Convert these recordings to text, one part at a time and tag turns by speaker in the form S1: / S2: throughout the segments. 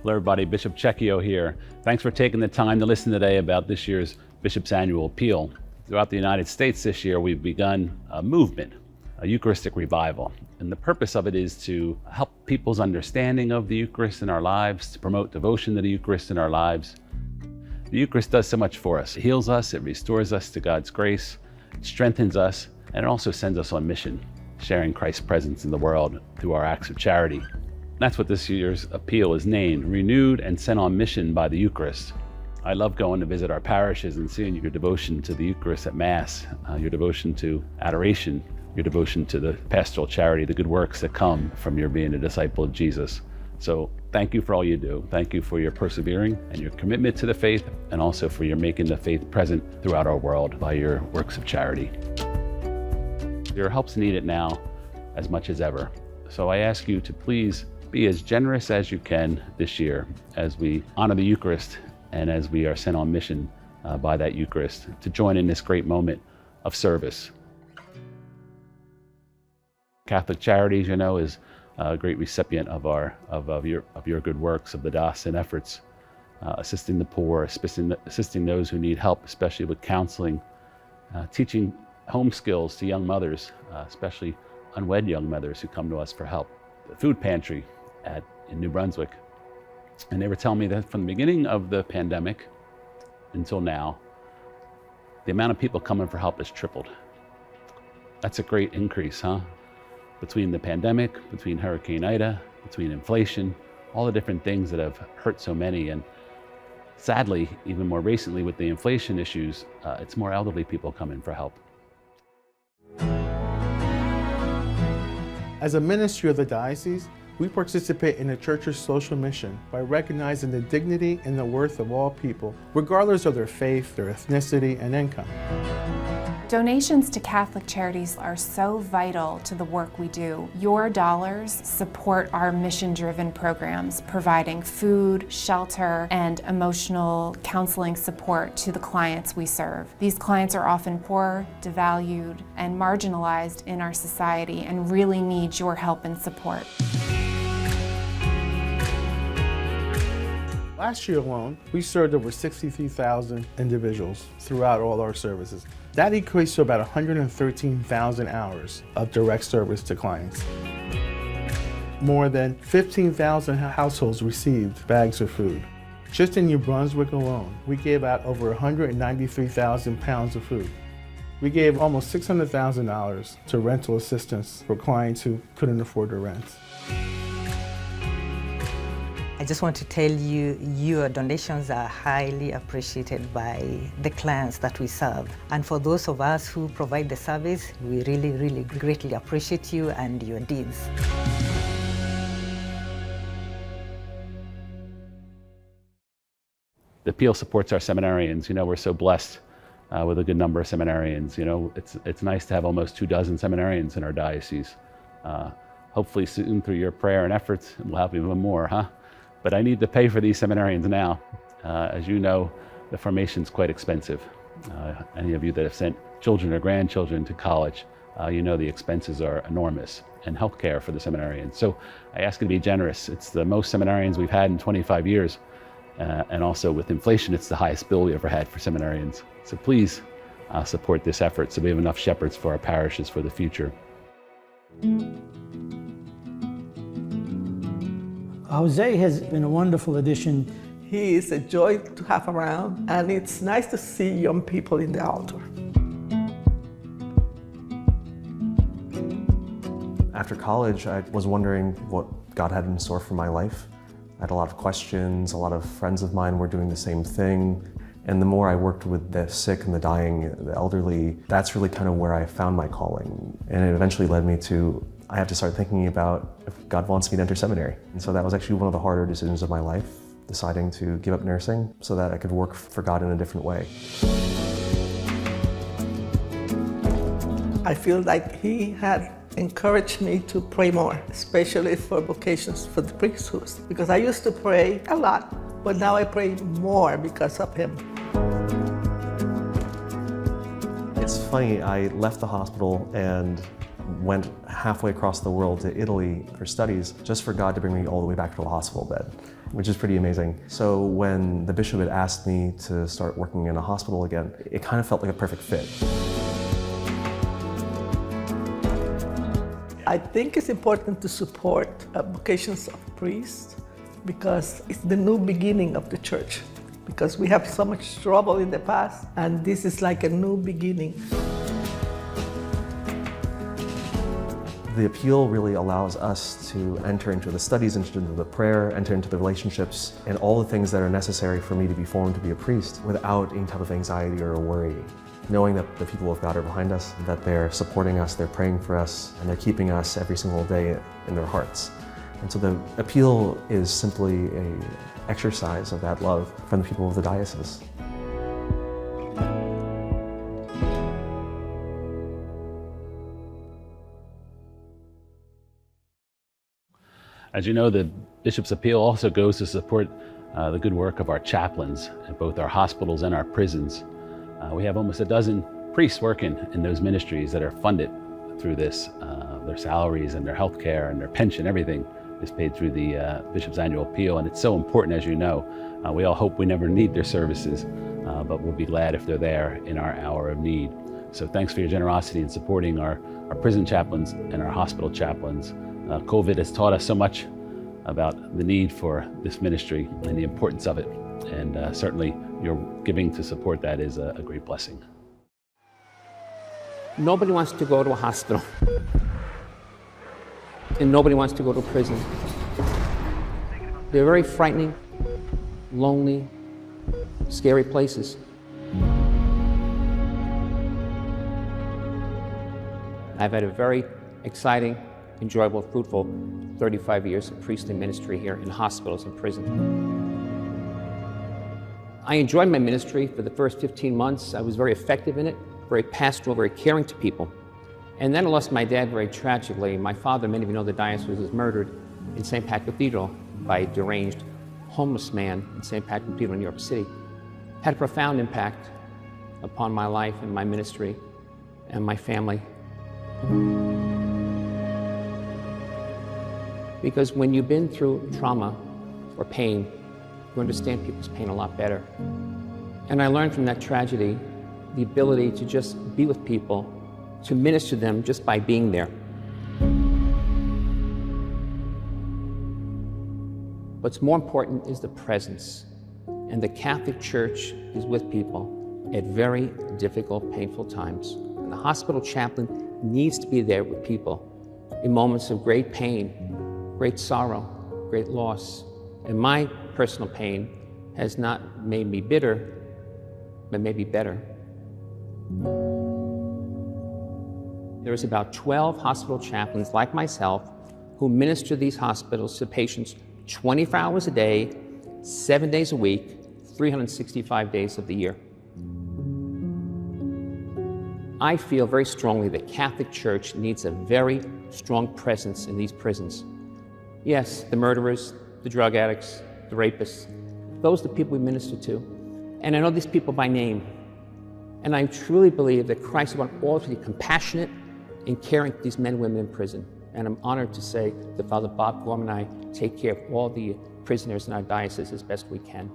S1: Hello everybody, Bishop Cecchio here. Thanks for taking the time to listen today about this year's Bishop's Annual Appeal. Throughout the United States this year, we've begun a movement, a Eucharistic revival. And the purpose of it is to help people's understanding of the Eucharist in our lives, to promote devotion to the Eucharist in our lives. The Eucharist does so much for us. It heals us, it restores us to God's grace, it strengthens us, and it also sends us on mission, sharing Christ's presence in the world through our acts of charity. That's what this year's appeal is named, renewed and sent on mission by the Eucharist. I love going to visit our parishes and seeing your devotion to the Eucharist at Mass, your devotion to adoration, your devotion to the pastoral charity, the good works that come from your being a disciple of Jesus. So thank you for all you do. Thank you for your persevering and your commitment to the faith, and also for your making the faith present throughout our world by your works of charity. Your help's needed now as much as ever. So I ask you to please be as generous as you can this year as we honor the Eucharist and as we are sent on mission by that Eucharist to join in this great moment of service. Catholic Charities, you know, is a great recipient of your good works, of the diocesan efforts, assisting the poor, assisting those who need help, especially with counseling, teaching home skills to young mothers, especially unwed young mothers who come to us for help. The food pantry in New Brunswick. And they were telling me that from the beginning of the pandemic until now, the amount of people coming for help has tripled. That's a great increase, huh? Between the pandemic, between Hurricane Ida, between inflation, all the different things that have hurt so many. And sadly, even more recently with the inflation issues, it's more elderly people coming for help.
S2: As a ministry of the diocese, we participate in the Church's social mission by recognizing the dignity and the worth of all people, regardless of their faith, their ethnicity, and income.
S3: Donations to Catholic Charities are so vital to the work we do. Your dollars support our mission-driven programs, providing food, shelter, and emotional counseling support to the clients we serve. These clients are often poor, devalued, and marginalized in our society and really need your help and support.
S2: Last year alone, we served over 63,000 individuals throughout all our services. That equates to about 113,000 hours of direct service to clients. More than 15,000 households received bags of food. Just in New Brunswick alone, we gave out over 193,000 pounds of food. We gave almost $600,000 to rental assistance for clients who couldn't afford to rent.
S4: I just want to tell you, your donations are highly appreciated by the clients that we serve. And for those of us who provide the service, we really, really greatly appreciate you and your deeds.
S1: The appeal supports our seminarians. You know, we're so blessed with a good number of seminarians. You know, it's nice to have almost 24 seminarians in our diocese. Hopefully soon, through your prayer and efforts, we'll have even more, huh? But I need to pay for these seminarians now. As you know, the formation's quite expensive. Any of you that have sent children or grandchildren to college, you know the expenses are enormous, and healthcare for the seminarians. So I ask you to be generous. It's the most seminarians we've had in 25 years. And also with inflation, it's the highest bill we ever had for seminarians. So please support this effort so we have enough shepherds for our parishes for the future.
S5: Jose has been a wonderful addition.
S6: He is a joy to have around, and it's nice to see young people in the altar.
S7: After college, I was wondering what God had in store for my life. I had a lot of questions. A lot of friends of mine were doing the same thing. And the more I worked with the sick and the dying, the elderly, that's really kind of where I found my calling. And it eventually led me to, I have to start thinking about if God wants me to enter seminary. And so that was actually one of the harder decisions of my life, deciding to give up nursing so that I could work for God in a different way.
S6: I feel like he had encouraged me to pray more, especially for vocations for the priesthood, because I used to pray a lot, but now I pray more because of him.
S7: It's funny, I left the hospital and went halfway across the world to Italy for studies just for God to bring me all the way back to a hospital bed, which is pretty amazing. So when the bishop had asked me to start working in a hospital again, it kind of felt like a perfect fit.
S6: I think it's important to support vocations of priests because it's the new beginning of the church. Because we have so much trouble in the past, and this is like a new beginning.
S7: The appeal really allows us to enter into the studies, into the prayer, enter into the relationships, and all the things that are necessary for me to be formed to be a priest without any type of anxiety or worry. Knowing that the people of God are behind us, that they're supporting us, they're praying for us, and they're keeping us every single day in their hearts. And so the appeal is simply an exercise of that love from the people of the diocese.
S1: As you know, the Bishop's Appeal also goes to support the good work of our chaplains at both our hospitals and our prisons. We have almost a dozen priests working in those ministries that are funded through this. Their salaries and their health care and their pension, everything is paid through the Bishop's Annual Appeal, and it's so important, as you know. We all hope we never need their services, but we'll be glad if they're there in our hour of need. So thanks for your generosity in supporting our prison chaplains and our hospital chaplains. COVID has taught us so much about the need for this ministry and the importance of it. And certainly your giving to support that is a great blessing.
S8: Nobody wants to go to a hospital. And nobody wants to go to prison. They're very frightening, lonely, scary places. I've had a very exciting, enjoyable, fruitful 35 years of priestly ministry here in hospitals and prisons. I enjoyed my ministry for the first 15 months. I was very effective in it, very pastoral, very caring to people. And then I lost my dad very tragically. My father, many of you know, the diocese was murdered in St. Pat Cathedral by a deranged homeless man in St. Pat Cathedral in New York City. Had a profound impact upon my life and my ministry and my family. Because when you've been through trauma or pain, you understand people's pain a lot better. And I learned from that tragedy the ability to just be with people, to minister to them just by being there. What's more important is the presence. And the Catholic Church is with people at very difficult, painful times. And the hospital chaplain needs to be there with people in moments of great pain, great sorrow, great loss. And my personal pain has not made me bitter, but maybe better. There's about 12 hospital chaplains like myself who minister these hospitals to patients 24 hours a day, 7 days a week, 365 days of the year. I feel very strongly that Catholic Church needs a very strong presence in these prisons. Yes, the murderers, the drug addicts, the rapists, those are the people we minister to. And I know these people by name. And I truly believe that Christ wants all to be compassionate and caring for these men and women in prison. And I'm honored to say that Father Bob Gorman and I take care of all the prisoners in our diocese as best we can.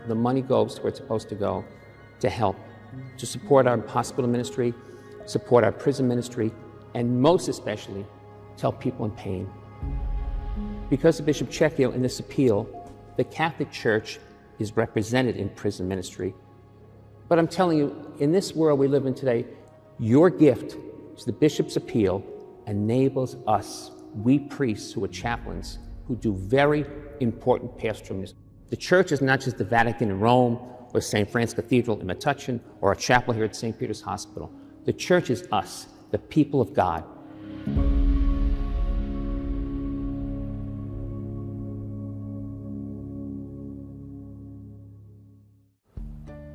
S8: The money goes where it's supposed to go, to help, to support our hospital ministry, support our prison ministry, and most especially, to help people in pain. Because of Bishop Checchio in this appeal, the Catholic Church is represented in prison ministry. But I'm telling you, in this world we live in today, your gift to the Bishop's Appeal enables us, we priests who are chaplains, who do very important pastoral ministry. The Church is not just the Vatican in Rome, or St. Francis Cathedral in Metuchen, or a chapel here at St. Peter's Hospital. The Church is us, the people of God.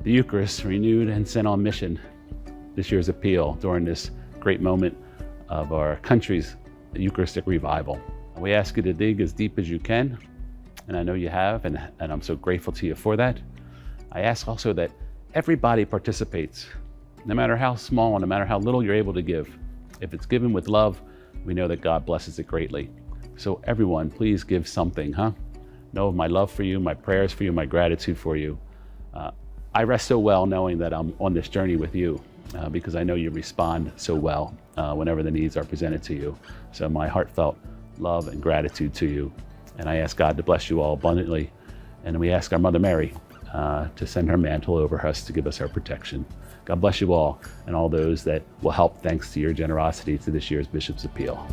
S1: The Eucharist renewed and sent on mission this year's appeal during this great moment of our country's Eucharistic revival. We ask you to dig as deep as you can, and I know you have, and I'm so grateful to you for that. I ask also that everybody participates, no matter how small, no matter how little you're able to give. If it's given with love, we know that God blesses it greatly. So everyone, please give something, Know of my love for you, my prayers for you, my gratitude for you. I rest so well knowing that I'm on this journey with you because I know you respond so well whenever the needs are presented to you. So my heartfelt love and gratitude to you. And I ask God to bless you all abundantly. And we ask our Mother Mary to send her mantle over us to give us her protection. God bless you all and all those that will help thanks to your generosity to this year's Bishop's Appeal.